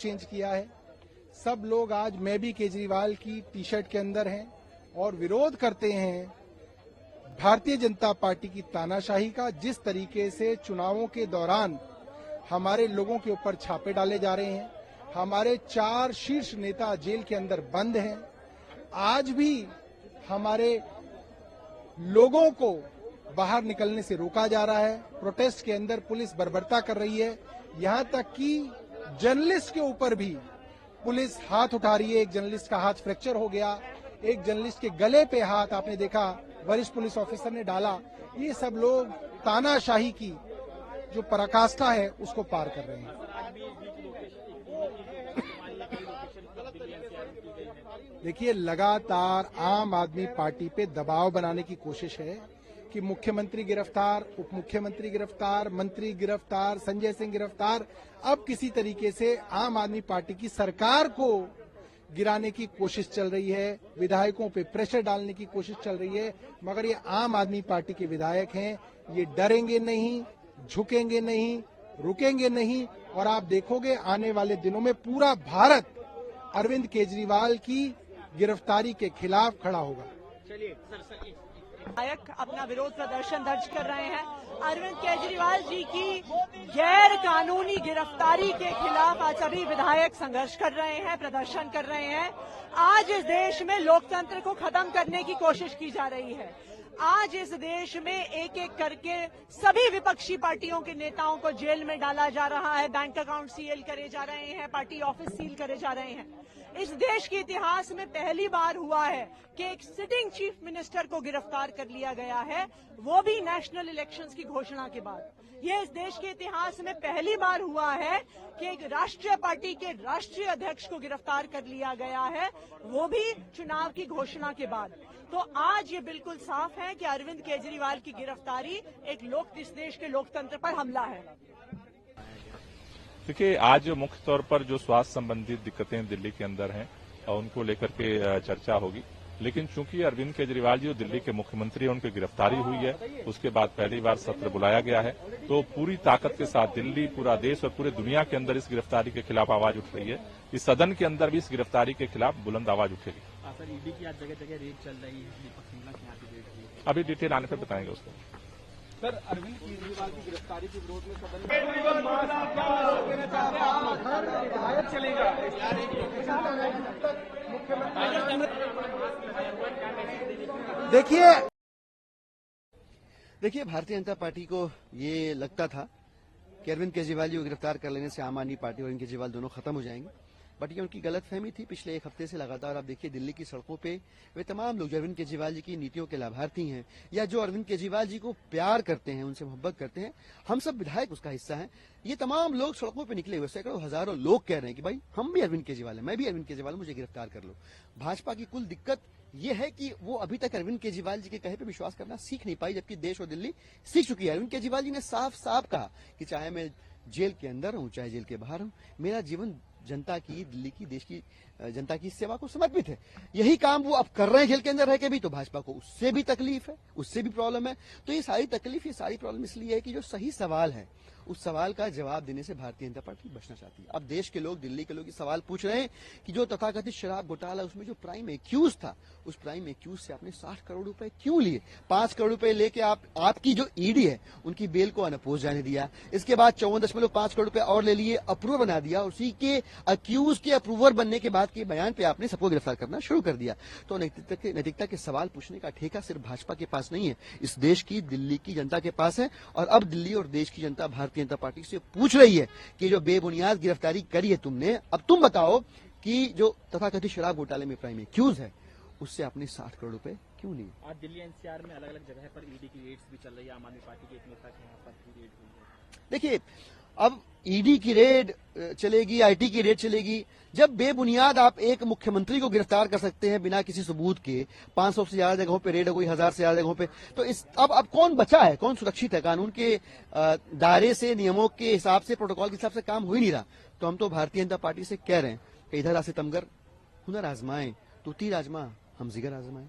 Change किया है। सब लोग आज मैं भी केजरीवाल की टी शर्ट के अंदर हैं और विरोध करते हैं भारतीय जनता पार्टी की तानाशाही का। जिस तरीके से चुनावों के दौरान हमारे लोगों के ऊपर छापे डाले जा रहे हैं, हमारे 4 शीर्ष नेता जेल के अंदर बंद हैं, आज भी हमारे लोगों को बाहर निकलने से रोका जा रहा है, प्रोटेस्ट के अंदर पुलिस बर्बरता कर रही है, यहां तक कि जर्नलिस्ट के ऊपर भी पुलिस हाथ उठा रही है। एक जर्नलिस्ट का हाथ फ्रैक्चर हो गया, एक जर्नलिस्ट के गले पे हाथ आपने देखा वरिष्ठ पुलिस ऑफिसर ने डाला। ये सब लोग तानाशाही की जो पराकाष्ठा है उसको पार कर रहे हैं। देखिए, लगातार आम आदमी पार्टी पे दबाव बनाने की कोशिश है कि मुख्यमंत्री गिरफ्तार, उप मुख्यमंत्री गिरफ्तार, मंत्री गिरफ्तार, संजय सिंह गिरफ्तार। अब किसी तरीके से आम आदमी पार्टी की सरकार को गिराने की कोशिश चल रही है, विधायकों पे प्रेशर डालने की कोशिश चल रही है। मगर ये आम आदमी पार्टी के विधायक हैं, ये डरेंगे नहीं, झुकेंगे नहीं, रुकेंगे नहीं। और आप देखोगे आने वाले दिनों में पूरा भारत अरविंद केजरीवाल की गिरफ्तारी के खिलाफ खड़ा होगा। चलिए विधायक अपना विरोध प्रदर्शन दर्ज कर रहे हैं। अरविंद केजरीवाल जी की गैर कानूनी गिरफ्तारी के खिलाफ आज सभी विधायक संघर्ष कर रहे हैं, प्रदर्शन कर रहे हैं। आज इस देश में लोकतंत्र को खत्म करने की कोशिश की जा रही है। आज इस देश में एक एक करके सभी विपक्षी पार्टियों के नेताओं को जेल में डाला जा रहा है, बैंक अकाउंट सील करे जा रहे हैं, पार्टी ऑफिस सील करे जा रहे हैं। इस देश के इतिहास में पहली बार हुआ है कि एक सिटिंग चीफ मिनिस्टर को गिरफ्तार कर लिया गया है, वो भी नेशनल इलेक्शंस की घोषणा के बाद। ये इस देश के इतिहास में पहली बार हुआ है कि एक राष्ट्रीय पार्टी के राष्ट्रीय अध्यक्ष को गिरफ्तार कर लिया गया है, वो भी चुनाव की घोषणा के बाद। तो आज ये बिल्कुल साफ है कि अरविंद केजरीवाल की गिरफ्तारी इस देश के लोकतंत्र पर हमला है। देखिए, आज मुख्य तौर पर जो स्वास्थ्य संबंधित दिक्कतें दिल्ली के अंदर हैं उनको लेकर के चर्चा होगी। लेकिन चूंकि अरविंद केजरीवाल जी जो दिल्ली के मुख्यमंत्री हैं, उनकी गिरफ्तारी हुई है, उसके बाद पहली बार सत्र बुलाया गया है, तो पूरी ताकत के साथ दिल्ली, पूरा देश और पूरे दुनिया के अंदर इस गिरफ्तारी के खिलाफ आवाज उठ रही है। इस सदन के अंदर भी इस गिरफ्तारी के खिलाफ बुलंद आवाज उठेगी। सर, ईडी की आज जगह जगह रेड चल रही है, दीपक सिंगला की यहाँ पे रेड हुई है। अभी डिटेल आने पर बताएंगे उसको। सर, अरविंद केजरीवाल की गिरफ्तारी के विरोध में सदन देखिए, भारतीय जनता पार्टी को ये लगता था कि अरविंद केजरीवाल जी को गिरफ्तार कर लेने से आम आदमी पार्टी और अरविंद केजरीवाल दोनों खत्म हो जाएंगे। बट ये उनकी गलतफहमी थी। पिछले एक हफ्ते से लगातार आप देखिए दिल्ली की सड़कों पे वे तमाम लोग जो अरविंद केजरीवाल जी की नीतियों के लाभार्थी हैं या जो अरविंद केजरीवाल जी को प्यार करते हैं, उनसे मोहब्बत करते हैं, हम सब विधायक उसका हिस्सा हैं, ये तमाम लोग सड़कों पे निकले हुए, सैकड़ों हजारों लोग कह रहे हैं कि भाई हम भी अरविंद केजरीवाल हैं, मैं भी अरविंद केजरीवाल, मुझे गिरफ्तार कर लो। भाजपा की कुल दिक्कत ये है कि वो अभी तक अरविंद केजरीवाल जी के कहे पे विश्वास करना सीख नहीं पाई, जबकि देश और दिल्ली सीख चुकी है। अरविंद केजरीवाल जी ने साफ साफ कहा कि चाहे मैं जेल के अंदर हूं, चाहे जेल के बाहर हूं, मेरा जीवन जनता की, दिल्ली की, देश की जनता की सेवा को समर्पित है। यही काम वो अब कर रहे हैं जेल के अंदर रह के भी। तो भाजपा को उससे भी तकलीफ है, उससे भी प्रॉब्लम है। तो ये सारी तकलीफ, ये सारी प्रॉब्लम इसलिए है कि जो सही सवाल है उस सवाल का जवाब देने से भारतीय जनता पार्टी बचना चाहती है। अब देश के लोग, दिल्ली के लोग ये सवाल पूछ रहे हैं कि जो तथाकथित शराब घोटाला, उसमें जो प्राइम एक्यूज था, उस प्राइम एक्यूज से आपने 60 करोड़ रुपए क्यों लिए? 5 करोड़ रुपए लेके आपकी जो ईडी है उनकी बेल को अनअपोज जाने दिया। इसके बाद 54.5 करोड़ रुपए और ले लिए, अप्रूवर बना दिया। उसी के अक्यूज के अप्रूवर बनने के बाद के बयान पे आपने सबको गिरफ्तार करना शुरू कर दिया। तो नैतिकता के सवाल पूछने का ठेका सिर्फ भाजपा के पास नहीं है, इस देश की, दिल्ली की जनता के पास है। और अब दिल्ली और देश की जनता भारतीय जनता पार्टी से पूछ रही है कि जो बेबुनियाद गिरफ्तारी करी है तुमने, अब तुम बताओ कि जो तथाकथित शराब घोटाले में प्राइम एक्यूज है उससे आपने 60 करोड़ रुपए क्यों लिए? आज दिल्ली एनसीआर में अलग अलग जगह पर ईडी की रेड्स भी चल रही है। आम आदमी पार्टी के एक नेता के यहाँ पर भी रेड हुई है। देखिए, अब ईडी की रेड चलेगी, आईटी की रेड चलेगी। जब बेबुनियाद आप एक मुख्यमंत्री को गिरफ्तार कर सकते हैं बिना किसी सबूत के, 500 से ज्यादा जगहों पे रेड हो गई, 1000 से ज्यादा जगहों पे, तो इस अब कौन बचा है, कौन सुरक्षित है? कानून के दायरे से, नियमों के हिसाब से, प्रोटोकॉल के हिसाब से काम हो ही नहीं रहा। तो हम तो भारतीय जनता पार्टी से कह रहे हैं कि इधर आ सितमगर हुनर आजमाएं, तो तीर आजमा, हम जिगर आजमाएं।